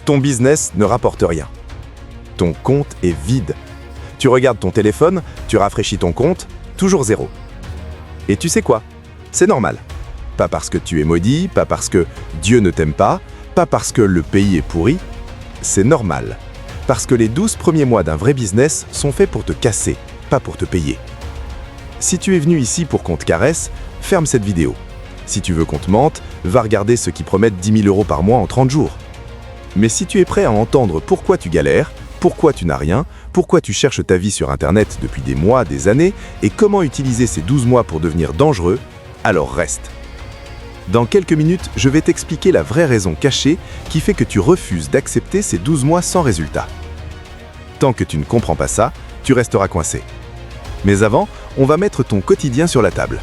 Ton business ne rapporte rien. Ton compte est vide. Tu regardes ton téléphone, tu rafraîchis ton compte, toujours zéro. Et tu sais quoi? C'est normal. Pas parce que tu es maudit, pas parce que Dieu ne t'aime pas parce que le pays est pourri. C'est normal. Parce que les 12 premiers mois d'un vrai business sont faits pour te casser, pas pour te payer. Si tu es venu ici pour qu'on te caresse, ferme cette vidéo. Si tu veux qu'on te mente, va regarder ceux qui promettent 10 000 € par mois en 30 jours. Mais si tu es prêt à entendre pourquoi tu galères, pourquoi tu n'as rien, pourquoi tu cherches ta vie sur Internet depuis des mois, des années, et comment utiliser ces 12 mois pour devenir dangereux, alors reste. Dans quelques minutes, je vais t'expliquer la vraie raison cachée qui fait que tu refuses d'accepter ces 12 mois sans résultat. Tant que tu ne comprends pas ça, tu resteras coincé. Mais avant, on va mettre ton quotidien sur la table.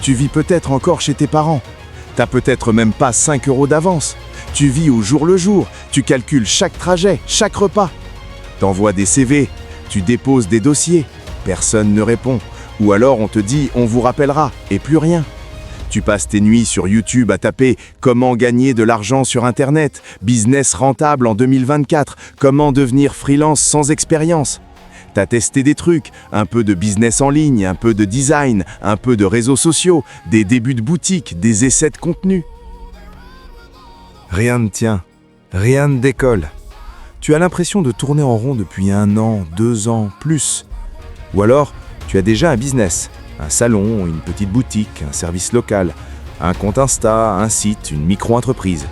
Tu vis peut-être encore chez tes parents. T'as peut-être même pas 5 € d'avance. Tu vis au jour le jour. Tu calcules chaque trajet, chaque repas. T'envoies des CV. Tu déposes des dossiers. Personne ne répond. Ou alors on te dit « on vous rappellera » et plus rien. Tu passes tes nuits sur YouTube à taper « Comment gagner de l'argent sur Internet »,« Business rentable en 2024 »,« Comment devenir freelance sans expérience ». T'as testé des trucs, un peu de business en ligne, un peu de design, un peu de réseaux sociaux, des débuts de boutique, des essais de contenu. Rien ne tient, rien ne décolle. Tu as l'impression de tourner en rond depuis 1 an, 2 ans, plus. Ou alors, tu as déjà un business, un salon, une petite boutique, un service local, un compte Insta, un site, une micro-entreprise.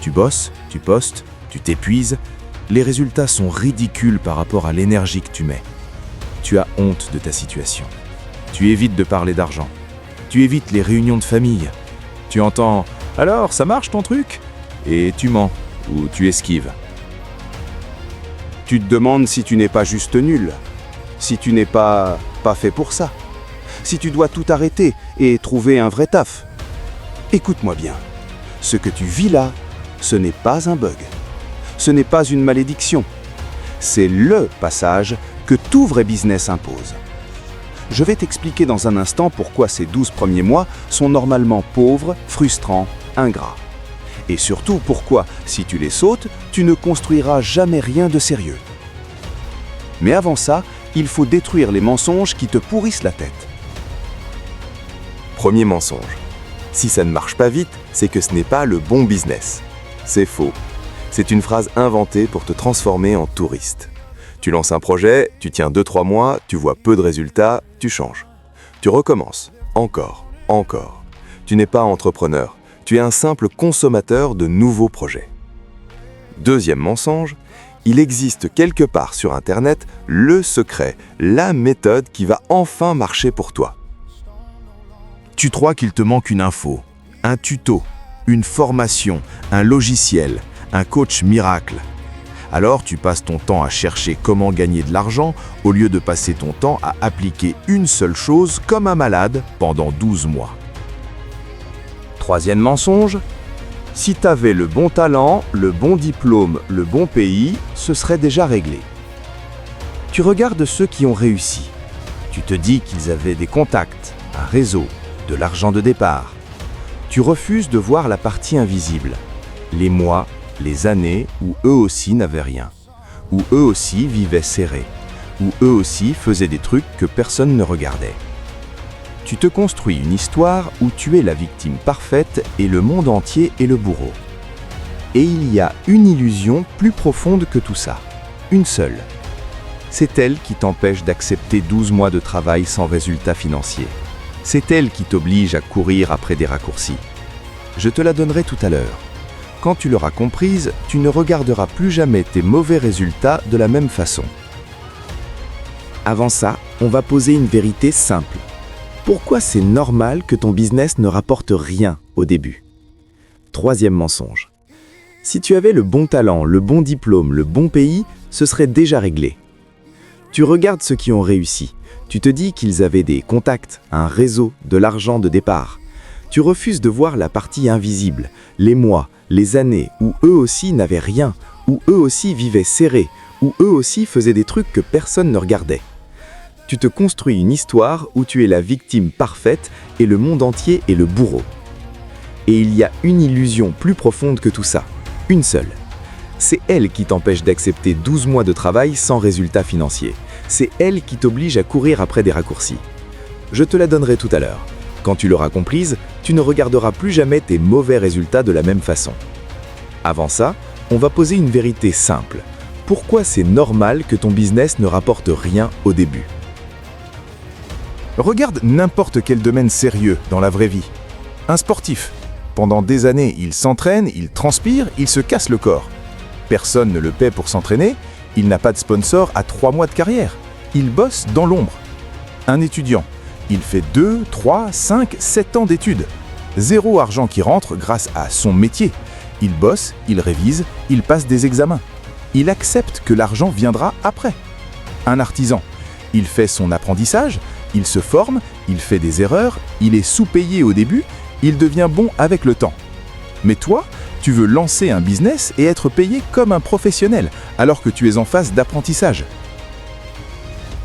Tu bosses, tu postes, tu t'épuises. Les résultats sont ridicules par rapport à l'énergie que tu mets. Tu as honte de ta situation. Tu évites de parler d'argent. Tu évites les réunions de famille. Tu entends « Alors, ça marche ton truc ?» et tu mens ou tu esquives. Tu te demandes si tu n'es pas juste nul, si tu n'es pas fait pour ça, si tu dois tout arrêter et trouver un vrai taf. Écoute-moi bien, ce que tu vis là, ce n'est pas un bug. Ce n'est pas une malédiction. C'est le passage que tout vrai business impose. Je vais t'expliquer dans un instant pourquoi ces 12 premiers mois sont normalement pauvres, frustrants, ingrats. Et surtout pourquoi, si tu les sautes, tu ne construiras jamais rien de sérieux. Mais avant ça, il faut détruire les mensonges qui te pourrissent la tête. Premier mensonge. Si ça ne marche pas vite, c'est que ce n'est pas le bon business. C'est faux. C'est une phrase inventée pour te transformer en touriste. Tu lances un projet, tu tiens 2-3 mois, tu vois peu de résultats, tu changes. Tu recommences, encore. Tu n'es pas entrepreneur, tu es un simple consommateur de nouveaux projets. Deuxième mensonge, il existe quelque part sur Internet le secret, la méthode qui va enfin marcher pour toi. Tu crois qu'il te manque une info, un tuto, une formation, un logiciel, un coach miracle. Alors tu passes ton temps à chercher comment gagner de l'argent au lieu de passer ton temps à appliquer une seule chose comme un malade pendant 12 mois. Troisième mensonge, si tu avais le bon talent, le bon diplôme, le bon pays, ce serait déjà réglé. Tu regardes ceux qui ont réussi. Tu te dis qu'ils avaient des contacts, un réseau, de l'argent de départ. Tu refuses de voir la partie invisible, les mois, les années où eux aussi n'avaient rien, où eux aussi vivaient serrés, où eux aussi faisaient des trucs que personne ne regardait. Tu te construis une histoire où tu es la victime parfaite et le monde entier est le bourreau. Et il y a une illusion plus profonde que tout ça, une seule. C'est elle qui t'empêche d'accepter 12 mois de travail sans résultat financier. C'est elle qui t'oblige à courir après des raccourcis. Je te la donnerai tout à l'heure. Quand tu l'auras comprise, tu ne regarderas plus jamais tes mauvais résultats de la même façon. Avant ça, on va poser une vérité simple. Pourquoi c'est normal que ton business ne rapporte rien au début? Troisième mensonge. Si tu avais le bon talent, le bon diplôme, le bon pays, ce serait déjà réglé. Tu regardes ceux qui ont réussi. Tu te dis qu'ils avaient des contacts, un réseau, de l'argent de départ. Tu refuses de voir la partie invisible, les mois, les années où eux aussi n'avaient rien, où eux aussi vivaient serrés, où eux aussi faisaient des trucs que personne ne regardait. Tu te construis une histoire où tu es la victime parfaite et le monde entier est le bourreau. Et il y a une illusion plus profonde que tout ça, Une seule. C'est elle qui t'empêche d'accepter 12 mois de travail sans résultat financier. C'est elle qui t'oblige à courir après des raccourcis. Je te la donnerai tout à l'heure. Quand tu l'auras comprise, tu ne regarderas plus jamais tes mauvais résultats de la même façon. Avant ça, on va poser une vérité simple. Pourquoi c'est normal que ton business ne rapporte rien au début? Regarde n'importe quel domaine sérieux dans la vraie vie. Un sportif. Pendant des années, il s'entraîne, il transpire, il se casse le corps. Personne ne le paie pour s'entraîner, il n'a pas de sponsor à 3 mois de carrière. Il bosse dans l'ombre. Un étudiant. Il fait 2, 3, 5, 7 ans d'études. Zéro argent qui rentre grâce à son métier. Il bosse, il révise, il passe des examens. Il accepte que l'argent viendra après. Un artisan. Il fait son apprentissage, il se forme, il fait des erreurs, il est sous-payé au début, il devient bon avec le temps. Mais toi, tu veux lancer un business et être payé comme un professionnel, alors que tu es en phase d'apprentissage.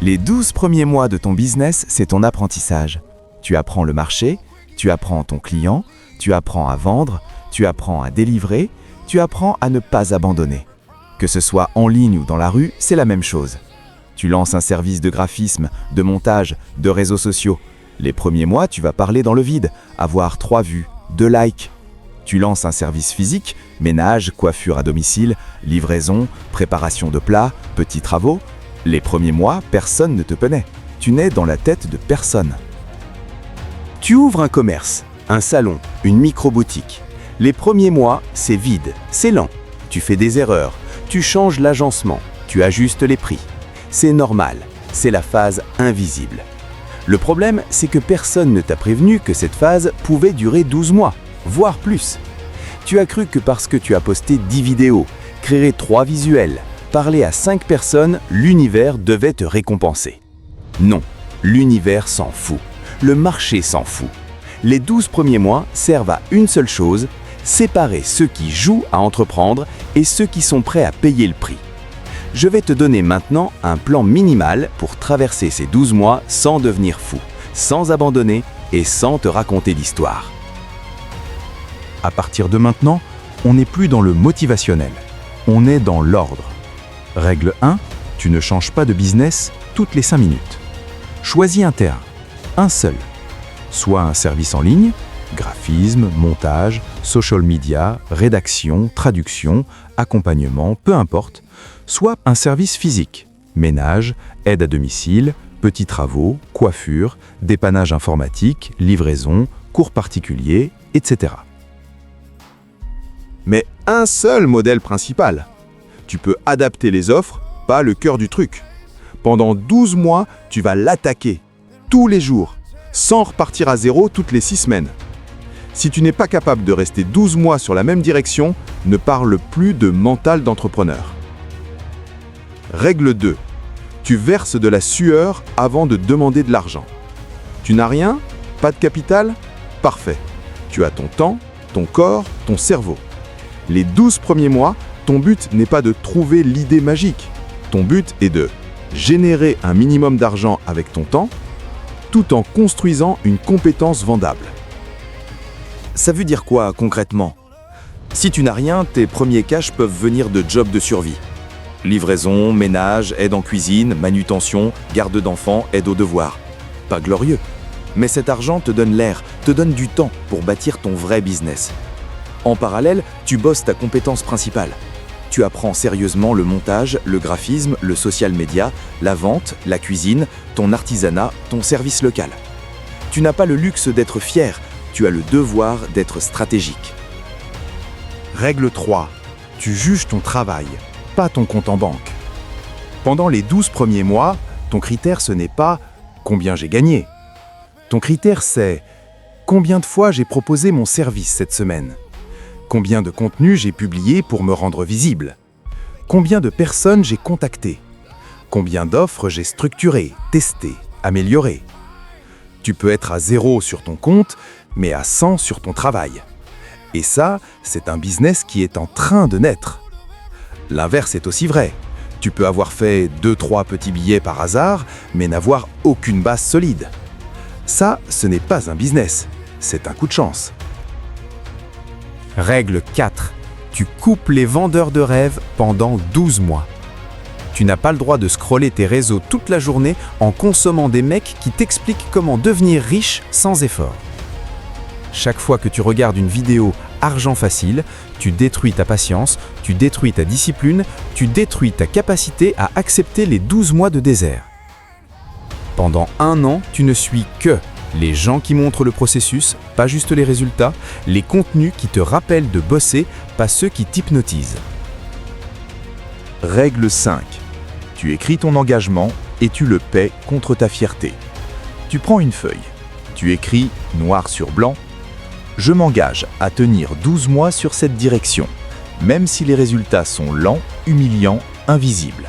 Les 12 premiers mois de ton business, c'est ton apprentissage. Tu apprends le marché, tu apprends ton client, tu apprends à vendre, tu apprends à délivrer, tu apprends à ne pas abandonner. Que ce soit en ligne ou dans la rue, c'est la même chose. Tu lances un service de graphisme, de montage, de réseaux sociaux. Les premiers mois, tu vas parler dans le vide, avoir 3 vues, 2 likes. Tu lances un service physique, ménage, coiffure à domicile, livraison, préparation de plats, petits travaux. Les premiers mois, personne ne te connaît. Tu nais dans la tête de personne. Tu ouvres un commerce, un salon, une micro-boutique. Les premiers mois, c'est vide, c'est lent. Tu fais des erreurs, tu changes l'agencement, tu ajustes les prix. C'est normal, c'est la phase invisible. Le problème, c'est que personne ne t'a prévenu que cette phase pouvait durer 12 mois, voire plus. Tu as cru que parce que tu as posté 10 vidéos, créé 3 visuels, parlé à 5 personnes, l'univers devait te récompenser. Non, l'univers s'en fout. Le marché s'en fout. Les 12 premiers mois servent à une seule chose, séparer ceux qui jouent à entreprendre et ceux qui sont prêts à payer le prix. Je vais te donner maintenant un plan minimal pour traverser ces 12 mois sans devenir fou, sans abandonner et sans te raconter d'histoire. À partir de maintenant, on n'est plus dans le motivationnel, on est dans l'ordre. Règle 1, tu ne changes pas de business toutes les 5 minutes. Choisis un terrain, un seul. Soit un service en ligne, graphisme, montage, social media, rédaction, traduction, accompagnement, peu importe. Soit un service physique, ménage, aide à domicile, petits travaux, coiffure, dépannage informatique, livraison, cours particuliers, etc. Mais un seul modèle principal. Tu peux adapter les offres, pas le cœur du truc. Pendant 12 mois, tu vas l'attaquer, tous les jours, sans repartir à zéro toutes les 6 semaines. Si tu n'es pas capable de rester 12 mois sur la même direction, ne parle plus de mental d'entrepreneur. Règle 2. Tu verses de la sueur avant de demander de l'argent. Tu n'as rien? Pas de capital? Parfait. Tu as ton temps, ton corps, ton cerveau. Les 12 premiers mois, ton but n'est pas de trouver l'idée magique. Ton but est de générer un minimum d'argent avec ton temps, tout en construisant une compétence vendable. Ça veut dire quoi concrètement? Si tu n'as rien, tes premiers cash peuvent venir de jobs de survie. Livraison, ménage, aide en cuisine, manutention, garde d'enfants, aide aux devoirs. Pas glorieux, mais cet argent te donne l'air, te donne du temps pour bâtir ton vrai business. En parallèle, tu bosses ta compétence principale. Tu apprends sérieusement le montage, le graphisme, le social media, la vente, la cuisine, ton artisanat, ton service local. Tu n'as pas le luxe d'être fier, tu as le devoir d'être stratégique. Règle 3. Tu juges ton travail, pas ton compte en banque. Pendant les 12 premiers mois, ton critère ce n'est pas « combien j'ai gagné ». Ton critère c'est « combien de fois j'ai proposé mon service cette semaine ». Combien de contenus j'ai publié pour me rendre visible? Combien de personnes j'ai contactées? Combien d'offres j'ai structurées, testées, améliorées? Tu peux être à 0 sur ton compte, mais à 100 sur ton travail. Et ça, c'est un business qui est en train de naître. L'inverse est aussi vrai. Tu peux avoir fait 2-3 petits billets par hasard, mais n'avoir aucune base solide. Ça, ce n'est pas un business, c'est un coup de chance. Règle 4. Tu coupes les vendeurs de rêves pendant 12 mois. Tu n'as pas le droit de scroller tes réseaux toute la journée en consommant des mecs qui t'expliquent comment devenir riche sans effort. Chaque fois que tu regardes une vidéo argent facile, tu détruis ta patience, tu détruis ta discipline, tu détruis ta capacité à accepter les 12 mois de désert. Pendant 1 an, tu ne suis que les gens qui montrent le processus, pas juste les résultats, les contenus qui te rappellent de bosser, pas ceux qui t'hypnotisent. Règle 5. Tu écris ton engagement et tu le paies contre ta fierté. Tu prends une feuille. Tu écris noir sur blanc. Je m'engage à tenir 12 mois sur cette direction, même si les résultats sont lents, humiliants, invisibles.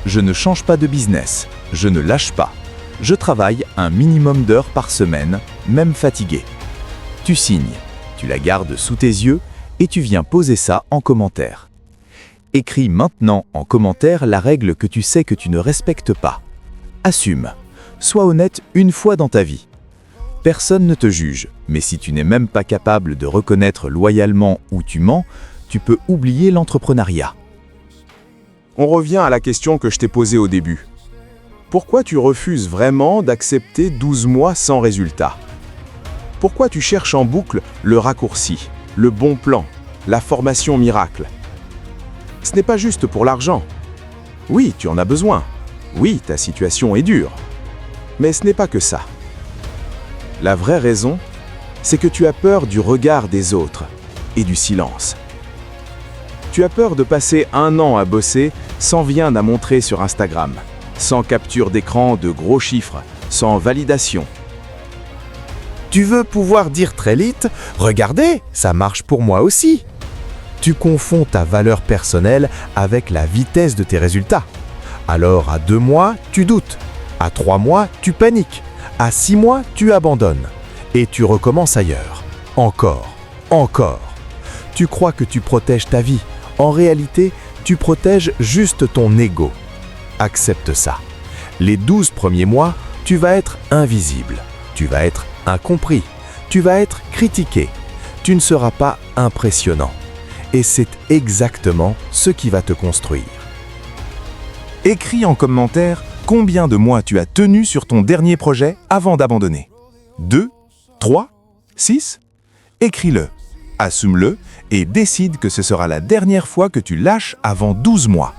Je ne change pas de business. Je ne lâche pas. Je travaille un minimum d'heures par semaine, même fatigué. Tu signes. Tu la gardes sous tes yeux et tu viens poser ça en commentaire. Écris maintenant en commentaire la règle que tu sais que tu ne respectes pas. Assume. Sois honnête une fois dans ta vie. Personne ne te juge, mais si tu n'es même pas capable de reconnaître loyalement où tu mens, tu peux oublier l'entrepreneuriat. On revient à la question que je t'ai posée au début. Pourquoi tu refuses vraiment d'accepter 12 mois sans résultat? Pourquoi tu cherches en boucle le raccourci, le bon plan, la formation miracle? Ce n'est pas juste pour l'argent. Oui, tu en as besoin. Oui, ta situation est dure. Mais ce n'est pas que ça. La vraie raison, c'est que tu as peur du regard des autres et du silence. Tu as peur de passer 1 an à bosser sans rien à montrer sur Instagram, sans capture d'écran de gros chiffres, sans validation. Tu veux pouvoir dire très vite « Regardez, ça marche pour moi aussi ». Tu confonds ta valeur personnelle avec la vitesse de tes résultats. Alors à 2 mois, tu doutes. À 3 mois, tu paniques. À 6 mois, tu abandonnes. Et tu recommences ailleurs. Encore. Tu crois que tu protèges ta vie. En réalité, tu protèges juste ton ego. Accepte ça. Les 12 premiers mois, tu vas être invisible. Tu vas être incompris. Tu vas être critiqué. Tu ne seras pas impressionnant. Et c'est exactement ce qui va te construire. Écris en commentaire combien de mois tu as tenu sur ton dernier projet avant d'abandonner. 2, 3, 6 ? Écris-le, assume-le et décide que ce sera la dernière fois que tu lâches avant 12 mois.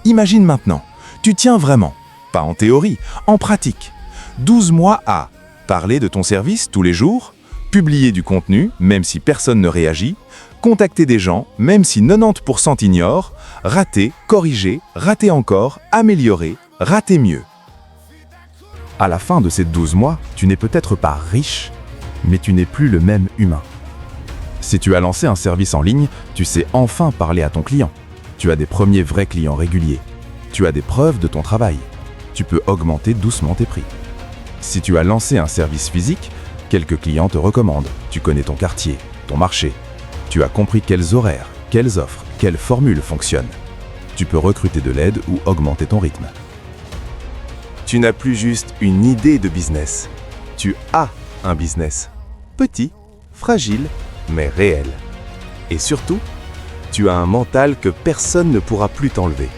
Imagine maintenant, tu tiens vraiment, pas en théorie, en pratique. 12 mois à parler de ton service tous les jours, publier du contenu même si personne ne réagit, contacter des gens même si 90% ignorent, rater, corriger, rater encore, améliorer, rater mieux. À la fin de ces 12 mois, tu n'es peut-être pas riche, mais tu n'es plus le même humain. Si tu as lancé un service en ligne, tu sais enfin parler à ton client. Tu as des premiers vrais clients réguliers. Tu as des preuves de ton travail. Tu peux augmenter doucement tes prix. Si tu as lancé un service physique, quelques clients te recommandent. Tu connais ton quartier, ton marché. Tu as compris quels horaires, quelles offres, quelles formules fonctionnent. Tu peux recruter de l'aide ou augmenter ton rythme. Tu n'as plus juste une idée de business. Tu as un business. Petit, fragile, mais réel. Et surtout, tu as un mental que personne ne pourra plus t'enlever.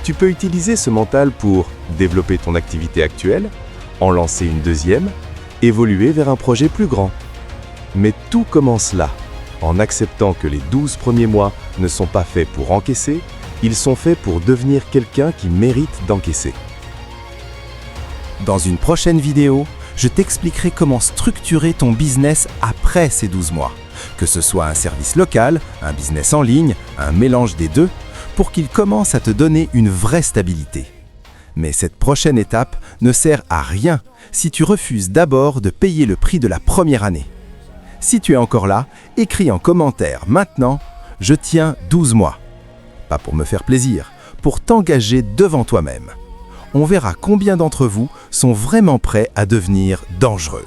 Tu peux utiliser ce mental pour développer ton activité actuelle, en lancer une deuxième, évoluer vers un projet plus grand. Mais tout commence là, en acceptant que les 12 premiers mois ne sont pas faits pour encaisser, ils sont faits pour devenir quelqu'un qui mérite d'encaisser. Dans une prochaine vidéo, je t'expliquerai comment structurer ton business après ces 12 mois. Que ce soit un service local, un business en ligne, un mélange des deux, pour qu'il commence à te donner une vraie stabilité. Mais cette prochaine étape ne sert à rien si tu refuses d'abord de payer le prix de la première année. Si tu es encore là, écris en commentaire maintenant « Je tiens 12 mois ». Pas pour me faire plaisir, pour t'engager devant toi-même. On verra combien d'entre vous sont vraiment prêts à devenir dangereux.